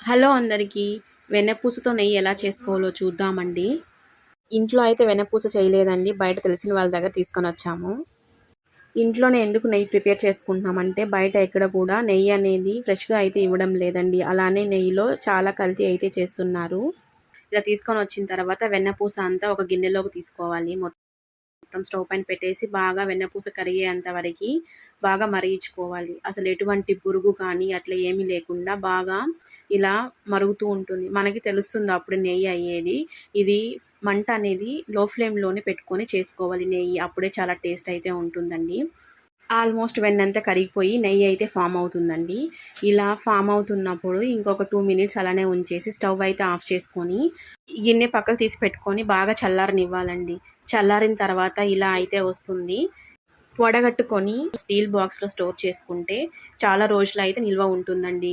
Hello అందరికీ. వెన్నపూసతో నెయ్యి ఎలా చేసుకోవాలో చూద్దామండి. ఇంట్లో అయితే వెన్నపూస చేయలేదండి. బయట తెలిసిన వాళ్ళ దగ్గర తీసుకొనొచ్చాము. ఇంట్లోనే ఎందుకు నెయ్యి ప్రిపేర్ చేసుకుంటున్నామంటే, బయట ఎక్కడ కూడా నెయ్యి అనేది ఫ్రెష్‌గా అయితే ఇవ్వడం లేదండి. అలానే నెయ్యిలో చాలా కల్తీ అయితే చేస్తున్నారు. ఇలా తీసుకొనొచ్చిన తర్వాత వెన్నపూస అంతా ఒక గిన్నెలోకి తీసుకోవాలి. మొత్తం స్టవ్ పైన పెట్టేసి బాగా వెన్నపూస కరిగేంత వరకి బాగా మరిగించుకోవాలి. అసలు ఎటువంటి పురుగు కానీ అట్లా ఏమీ లేకుండా బాగా ఇలా మరుగుతూ ఉంటుంది. మనకి తెలుస్తుంది అప్పుడు నెయ్యి అయ్యేది. ఇది మంట అనేది లో ఫ్లేమ్‌లోనే పెట్టుకొని చేసుకోవాలి నెయ్యి. అప్పుడే చాలా టేస్ట్ అయితే ఉంటుందండి. ఆల్మోస్ట్ వెన్నంతా కరిగిపోయి నెయ్యి అయితే ఫామ్ అవుతుందండి. ఇలా ఫామ్ అవుతున్నప్పుడు ఇంకొక 2 మినిట్స్ అలానే ఉంచేసి స్టవ్ అయితే ఆఫ్ చేసుకొని, గిన్నె పక్కకు తీసి పెట్టుకొని బాగా చల్లారనివ్వాలండి. చల్లారిన తర్వాత ఇలా అయితే వస్తుంది. వడగట్టుకొని స్టీల్ బాక్స్‌లో స్టోర్ చేసుకుంటే చాలా రోజులైతే నిల్వ ఉంటుందండి.